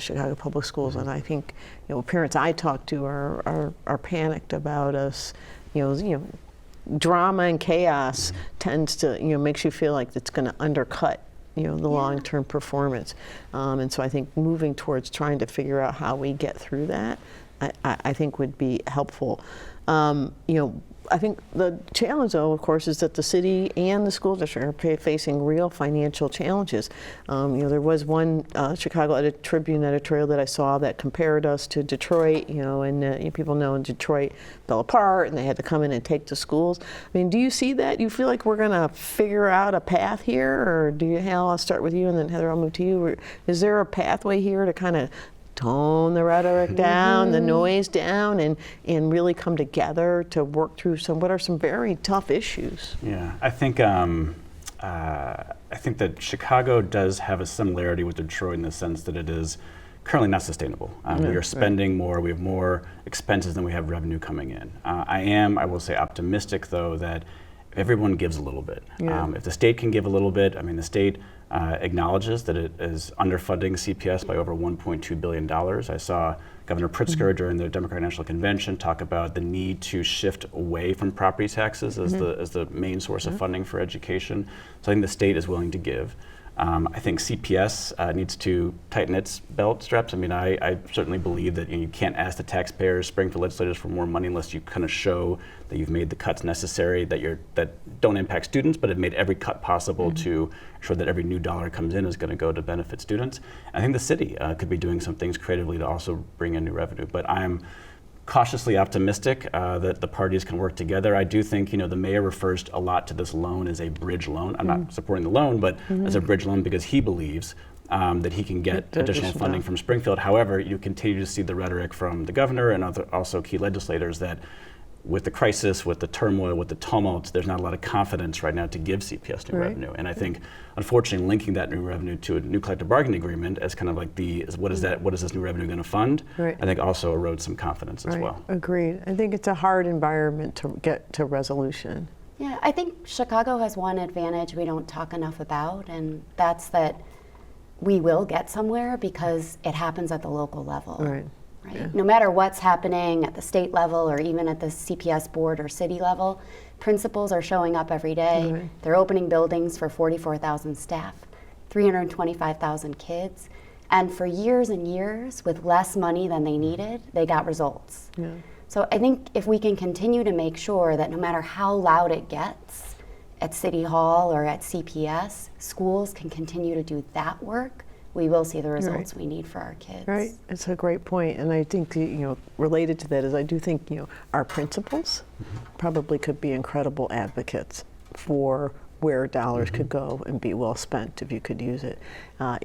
[SPEAKER 1] Chicago Public Schools, and I think parents I talk to are panicked about us. Drama and chaos tends to makes you feel like it's going to undercut the long-term performance. And so I think moving towards trying to figure out how we get through that, I think would be helpful. I think the challenge, though, of course, is that the city and the school district are facing real financial challenges. There was one Chicago Tribune editorial that I saw that compared us to Detroit, and people know Detroit fell apart and they had to come in and take the schools. I mean, do you see that? Do you feel like we're going to figure out a path here? Or do you, Hal, I'll start with you, and then Heather, I'll move to you. Is there a pathway here to kind of tone the rhetoric down, the noise down, and really come together to work through what are some very tough issues?
[SPEAKER 8] Yeah, I think that Chicago does have a similarity with Detroit in the sense that it is currently not sustainable. We are spending more, we have more expenses than we have revenue coming in. I will say, optimistic though that everyone gives a little bit. If the state can give a little bit, the state acknowledges that it is underfunding CPS by over $1.2 billion. I saw Governor Pritzker during the Democratic National Convention talk about the need to shift away from property taxes as the main source of funding for education. So I think the state is willing to give. I think CPS needs to tighten its belt straps. I certainly believe that you can't ask the taxpayers, Springfield legislators, for more money unless you kind of show that you've made the cuts necessary, that don't impact students, but have made every cut possible to ensure that every new dollar comes in is going to go to benefit students. I think the city could be doing some things creatively to also bring in new revenue. But I'm cautiously optimistic that the parties can work together. I do think, the mayor refers a lot to this loan as a bridge loan. I'm not supporting the loan, but as a bridge loan because he believes that he can get additional funding from Springfield. However, you continue to see the rhetoric from the governor and also key legislators that with the crisis, with the turmoil, with the tumult, there's not a lot of confidence right now to give CPS new revenue. And I think, unfortunately, linking that new revenue to a new collective bargaining agreement as kind of like what is this new revenue going to fund, I think also erodes some confidence as well.
[SPEAKER 1] Agreed. I think it's a hard environment to get to resolution.
[SPEAKER 9] Yeah, I think Chicago has one advantage we don't talk enough about, and that's that we will get somewhere because it happens at the local level.
[SPEAKER 1] Right.
[SPEAKER 9] Yeah. No matter what's happening at the state level or even at the CPS board or city level, principals are showing up every day. They're opening buildings for 44,000 staff, 325,000 kids. And for years and years, with less money than they needed, they got results. So I think if we can continue to make sure that no matter how loud it gets at City Hall or at CPS, schools can continue to do that work, we will see the results we need for our kids.
[SPEAKER 1] Right, it's a great point, and I think related to that is I do think our principals probably could be incredible advocates for where dollars could go and be well spent if you could use it.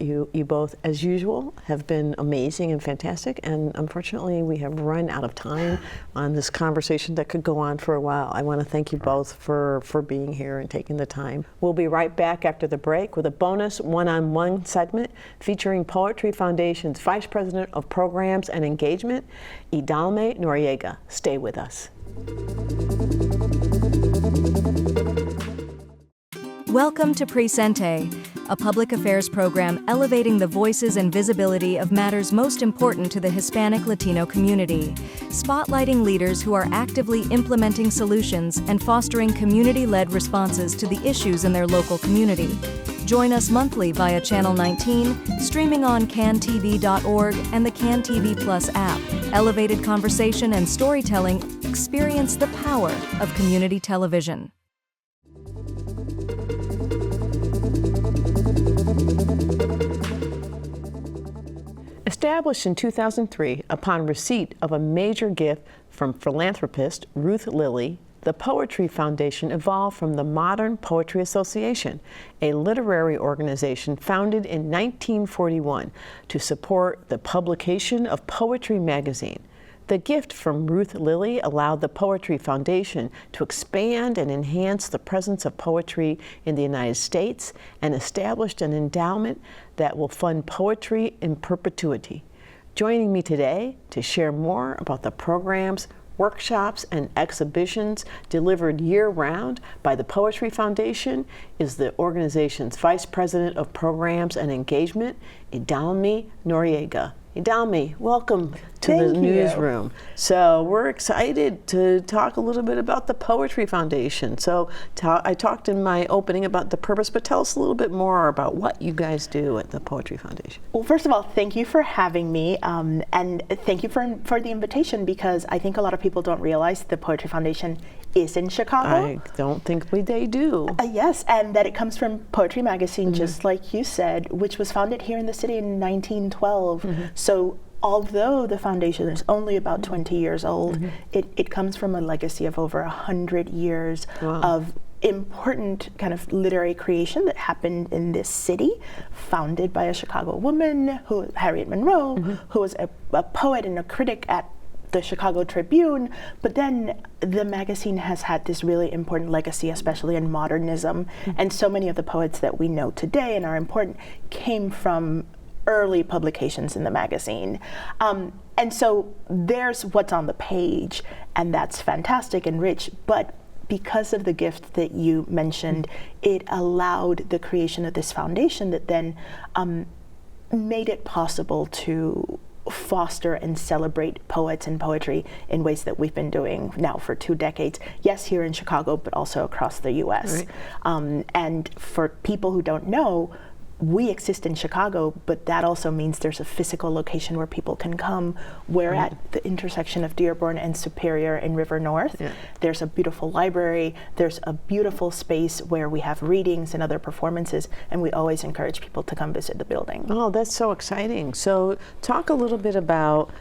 [SPEAKER 1] You both, as usual, have been amazing and fantastic, and unfortunately we have run out of time on this conversation that could go on for a while. I want to thank you both for being here and taking the time. We'll be right back after the break with a bonus one-on-one segment featuring Poetry Foundation's Vice President of Programs and Engagement, Ydalmi Noriega. Stay with us.
[SPEAKER 10] Welcome to Presente, a public affairs program elevating the voices and visibility of matters most important to the Hispanic Latino community, spotlighting leaders who are actively implementing solutions and fostering community-led responses to the issues in their local community. Join us monthly via Channel 19, streaming on cantv.org and the CanTV Plus app. Elevated conversation and storytelling, experience the power of community television.
[SPEAKER 1] Established in 2003 upon receipt of a major gift from philanthropist Ruth Lilly, the Poetry Foundation evolved from the Modern Poetry Association, a literary organization founded in 1941 to support the publication of Poetry magazine. The gift from Ruth Lilly allowed the Poetry Foundation to expand and enhance the presence of poetry in the United States and established an endowment that will fund poetry in perpetuity. Joining me today to share more about the programs, workshops, and exhibitions delivered year-round by the Poetry Foundation is the organization's Vice President of Programs and Engagement, Ydalmi Noriega. Ydalmi, welcome to
[SPEAKER 11] Thank
[SPEAKER 1] the
[SPEAKER 11] you.
[SPEAKER 1] newsroom. So we're excited to talk a little bit about the Poetry Foundation. So I talked in my opening about the purpose, but tell us a little bit more about what you guys do at the Poetry Foundation.
[SPEAKER 11] Well, first of all, thank you for having me, and thank you for the invitation, because I think a lot of people don't realize the Poetry Foundation is in Chicago.
[SPEAKER 1] I don't think they do.
[SPEAKER 11] Yes, and that it comes from Poetry Magazine, just like you said, which was founded here in the city in 1912. So although the foundation is only about 20 years old, it comes from a legacy of over 100 years of important kind of literary creation that happened in this city, founded by a Chicago woman, Harriet Monroe, who was a poet and a critic at the Chicago Tribune. But then the magazine has had this really important legacy, especially in modernism. And so many of the poets that we know today and are important came from early publications in the magazine. And so there's what's on the page, and that's fantastic and rich. But because of the gift that you mentioned, it allowed the creation of this foundation that then made it possible to foster and celebrate poets and poetry in ways that we've been doing now for 2 decades. Yes, here in Chicago, but also across the US. Right. And for people who don't know, we exist in Chicago, but that also means there's a physical location where people can come. We're at the intersection of Dearborn and Superior in River North. There's a beautiful library. There's a beautiful space where we have readings and other performances, and we always encourage people to come visit the building.
[SPEAKER 1] Oh, that's so exciting. So talk a little bit about,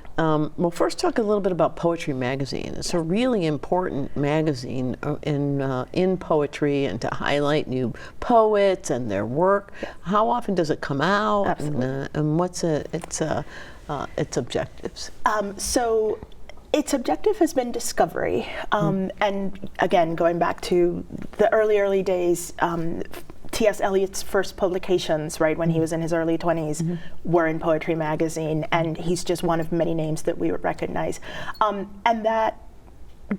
[SPEAKER 1] first talk a little bit about Poetry Magazine. It's a really important magazine in poetry and to highlight new poets and their work. How often does it come out? And what's its objectives? So
[SPEAKER 11] its objective has been discovery. And again, going back to the early days, T.S. Eliot's first publications, right, when he was in his early 20s, were in Poetry Magazine, and he's just one of many names that we would recognize. And that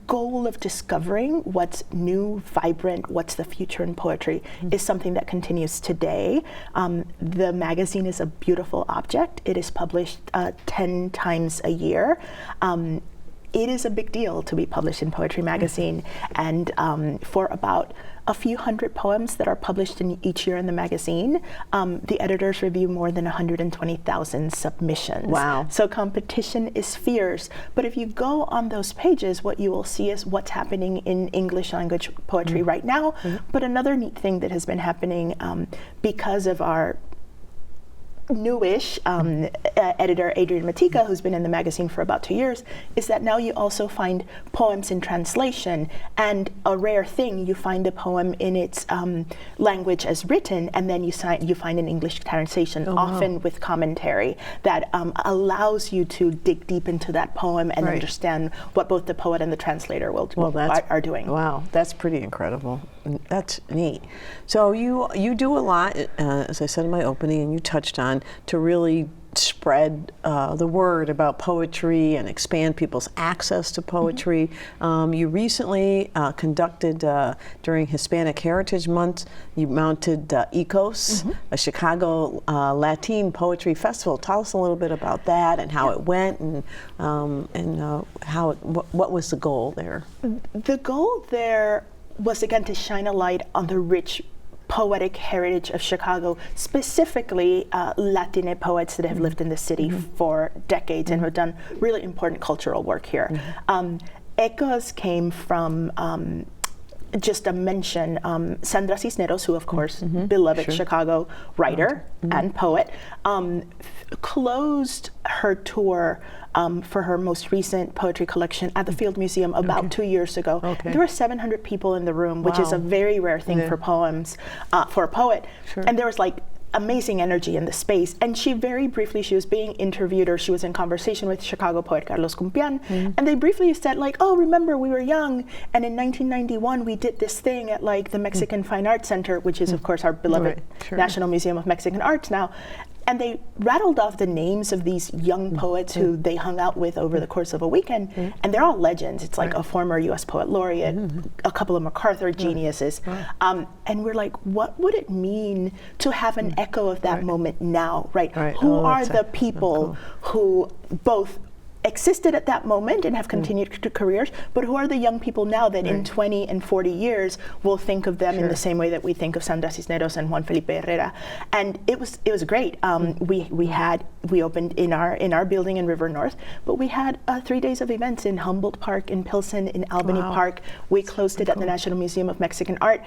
[SPEAKER 11] goal of discovering what's new, vibrant, what's the future in poetry is something that continues today. The magazine is a beautiful object. It is published 10 times a year. It is a big deal to be published in Poetry Magazine, and for about a few hundred poems that are published in each year in the magazine, the editors review more than 120,000 submissions.
[SPEAKER 1] Wow.
[SPEAKER 11] So competition is fierce. But if you go on those pages, what you will see is what's happening in English language poetry right now. But another neat thing that has been happening because of our newish editor Adrian Matika, who's been in the magazine for about 2 years, is that now you also find poems in translation, and a rare thing, you find a poem in its language as written, and then you find an English translation, often with commentary that allows you to dig deep into that poem and understand what both the poet and the translator are doing.
[SPEAKER 1] Wow, that's pretty incredible. That's neat. So you do a lot, as I said in my opening, and you touched on, to really spread the word about poetry and expand people's access to poetry. You recently conducted, during Hispanic Heritage Month, you mounted ECOS, a Chicago Latin Poetry Festival. Tell us a little bit about that and how it went, and what was the goal there?
[SPEAKER 11] The goal there was, again, to shine a light on the rich poetic heritage of Chicago, specifically Latine poets that have lived in the city for decades and have done really important cultural work here. ECOS came from just a mention, Sandra Cisneros, who of course, beloved Chicago writer and poet, closed her tour for her most recent poetry collection at the Field Museum about 2 years ago. There were 700 people in the room, which is a very rare thing for poems, for a poet. And there was like amazing energy in the space. And she very briefly, she was being interviewed, or she was in conversation with Chicago poet Carlos Cumpian, and they briefly said like, oh, remember we were young, and in 1991 we did this thing at like the Mexican Fine Arts Center, which is of course our beloved National Museum of Mexican Arts now. And they rattled off the names of these young poets who they hung out with over the course of a weekend, and they're all legends. It's like a former U.S. Poet Laureate, a couple of MacArthur geniuses. And we're like, what would it mean to have an echo of that moment now, right? Who are the people who both existed at that moment and have continued to careers, but who are the young people now that in 20 and 40 years will think of them in the same way that we think of Sandra Cisneros and Juan Felipe Herrera? And it was great. We opened in our building in River North, but we had 3 days of events in Humboldt Park, in Pilsen, in Albany Park. We closed it at the National Museum of Mexican Art,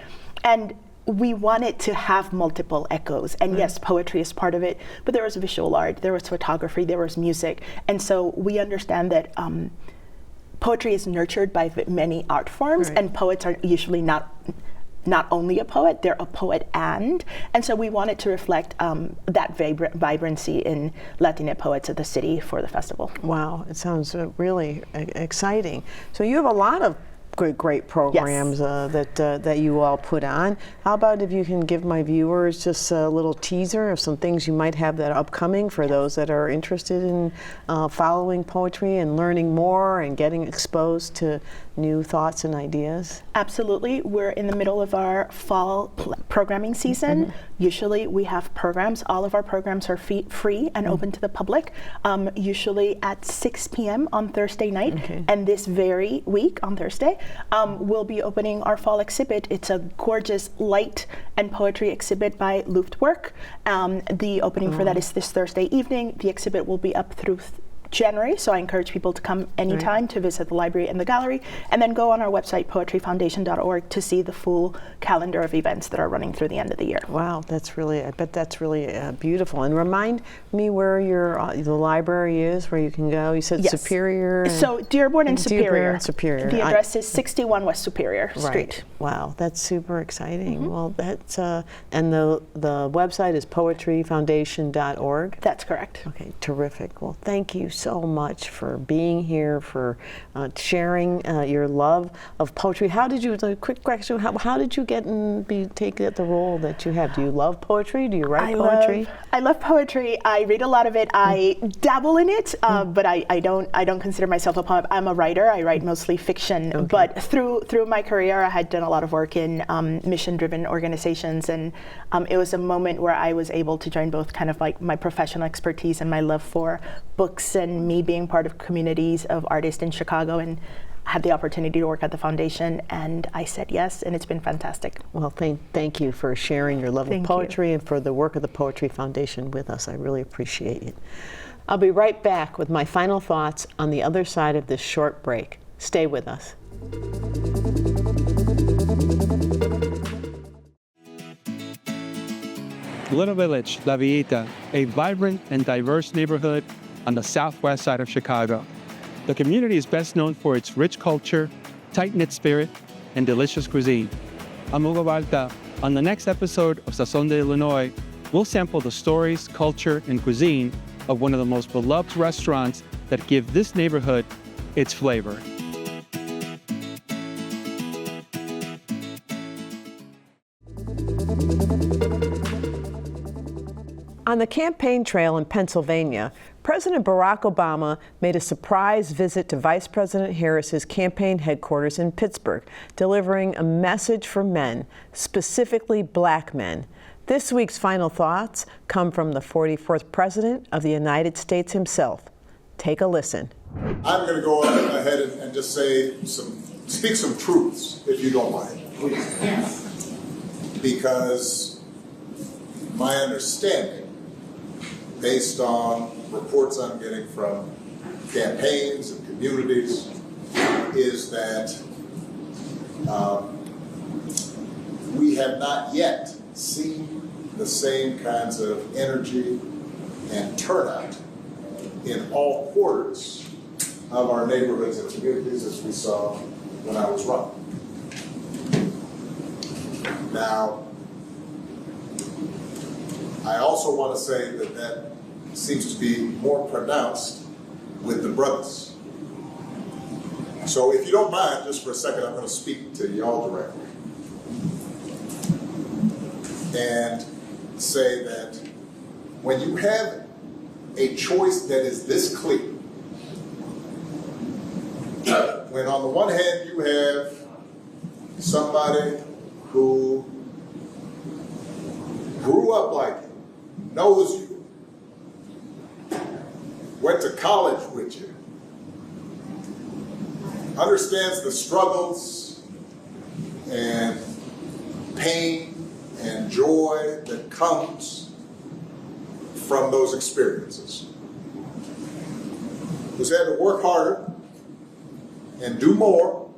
[SPEAKER 11] and we wanted to have multiple echoes. And yes, poetry is part of it, but there was visual art, there was photography, there was music. And so we understand that poetry is nurtured by many art forms, and poets are usually not only a poet, they're a poet and so we wanted to reflect that vibrancy in Latina poets of the city for the festival.
[SPEAKER 1] Wow, it sounds really exciting. So you have a lot of great programs that you all put on. How about if you can give my viewers just a little teaser of some things you might have that are upcoming for those that are interested in following poetry and learning more and getting exposed to new thoughts and ideas?
[SPEAKER 11] Absolutely. We're in the middle of our fall programming season. Usually we have programs. All of our programs are free and open to the public, usually at 6 p.m. on Thursday night. And this very week on Thursday, we'll be opening our fall exhibit. It's a gorgeous light and poetry exhibit by Luftwerk. The opening for that is this Thursday evening. The exhibit will be up through January, so I encourage people to come anytime to visit the library and the gallery, and then go on our website, poetryfoundation.org, to see the full calendar of events that are running through the end of the year.
[SPEAKER 1] Wow, I bet that's really beautiful. And remind me where the library is, where you can go. You said Superior.
[SPEAKER 11] So Dearborn and Superior.
[SPEAKER 1] Superior.
[SPEAKER 11] The address is 61 West Superior Street.
[SPEAKER 1] Wow, that's super exciting. Well, that's and the website is poetryfoundation.org.
[SPEAKER 11] That's correct.
[SPEAKER 1] Okay, terrific. Well, thank you so much for being here, for sharing your love of poetry. How did you, quick question, how did you get and take the role that you have? Do you love poetry? Do you write poetry?
[SPEAKER 11] I love poetry. I read a lot of it. I dabble in it, but I don't consider myself a poet. I'm a writer. I write mostly fiction. But through my career, I had done a lot of work in mission-driven organizations, and it was a moment where I was able to join both kind of like my professional expertise and my love for books and me being part of communities of artists in Chicago, and had the opportunity to work at the foundation, and I said yes, and it's been fantastic.
[SPEAKER 1] Well, thank you for sharing your love of poetry and for the work of the Poetry Foundation with us. I really appreciate it. I'll be right back with my final thoughts on the other side of this short break. Stay with us.
[SPEAKER 12] Little Village, La Villita, a vibrant and diverse neighborhood on the southwest side of Chicago. The community is best known for its rich culture, tight-knit spirit, and delicious cuisine. I'm Hugo Balta. On the next episode of Sazón de Illinois, we'll sample the stories, culture, and cuisine of one of the most beloved restaurants that give this neighborhood its flavor.
[SPEAKER 1] On the campaign trail in Pennsylvania, President Barack Obama made a surprise visit to Vice President Harris's campaign headquarters in Pittsburgh, delivering a message for men, specifically black men. This week's final thoughts come from the 44th President of the United States himself. Take a listen.
[SPEAKER 13] I'm going to go ahead and just speak some truths, if you don't mind, please. Yes. Because my understanding, based on reports I'm getting from campaigns and communities, is that we have not yet seen the same kinds of energy and turnout in all quarters of our neighborhoods and communities as we saw when I was running. Now, I also want to say that seems to be more pronounced with the brothers. So if you don't mind, just for a second, I'm going to speak to y'all directly and say that when you have a choice that is this clear, when on the one hand you have somebody who grew up like you, knows you, went to college with you, understands the struggles and pain and joy that comes from those experiences, who's had to work harder and do more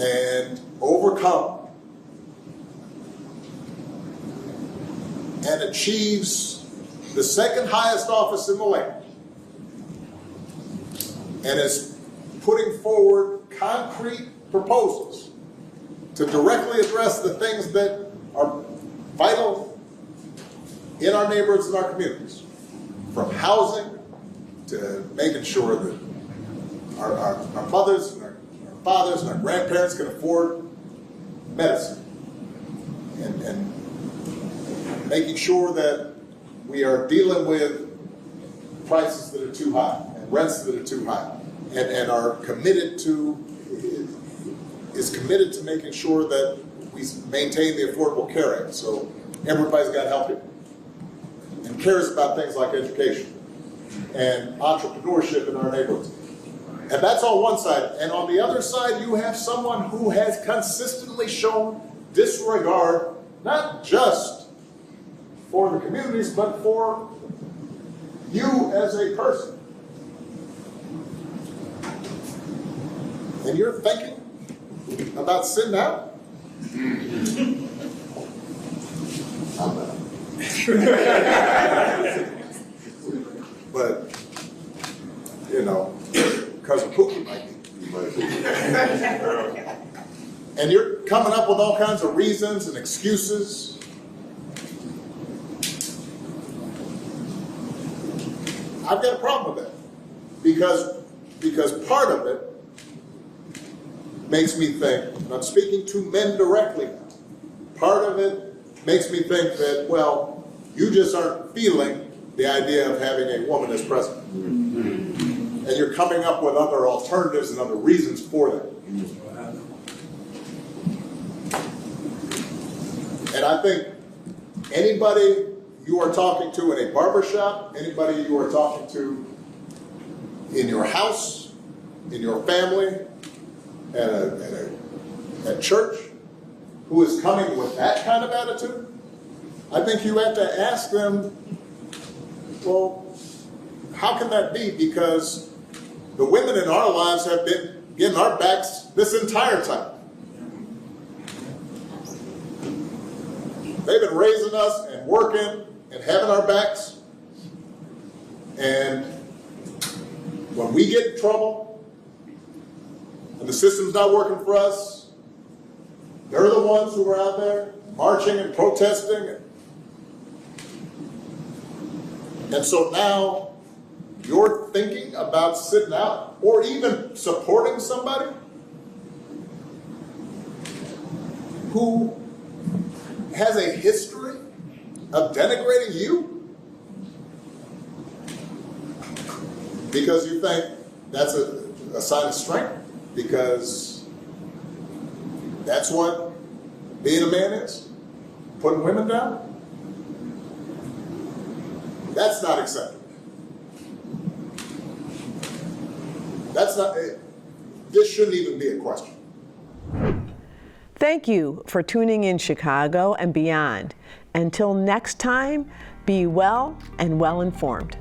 [SPEAKER 13] and overcome and achieves the second highest office in the land and is putting forward concrete proposals to directly address the things that are vital in our neighborhoods and our communities, from housing to making sure that our mothers and our fathers and our grandparents can afford medicine, and making sure that we are dealing with prices that are too high and rents that are too high, and are committed to making sure that we maintain the Affordable Care Act, so everybody's got health care, and cares about things like education and entrepreneurship in our neighborhoods. And that's on one side. And on the other side, you have someone who has consistently shown disregard, not just for the communities, but for you as a person. And you're thinking about sitting out? I'm not. But, you know, Cousin Pookie might be. And you're coming up with all kinds of reasons and excuses. I've got a problem with that. Because part of it makes me think, and I'm speaking to men directly now, part of it makes me think that, well, you just aren't feeling the idea of having a woman as president. And you're coming up with other alternatives and other reasons for that. And I think anybody you are talking to in a barbershop, anybody you are talking to in your house, in your family, at church, who is coming with that kind of attitude, I think you have to ask them, well, how can that be? Because the women in our lives have been getting our backs this entire time. They've been raising us and working and having our backs. And when we get in trouble and the system's not working for us, they're the ones who are out there marching and protesting. And so now you're thinking about sitting out or even supporting somebody who has a history of denigrating you because you think that's a sign of strength, because that's what being a man is, putting women down. That's not acceptable. This shouldn't even be a question.
[SPEAKER 1] Thank you for tuning in Chicago and beyond. Until next time, be well and well informed.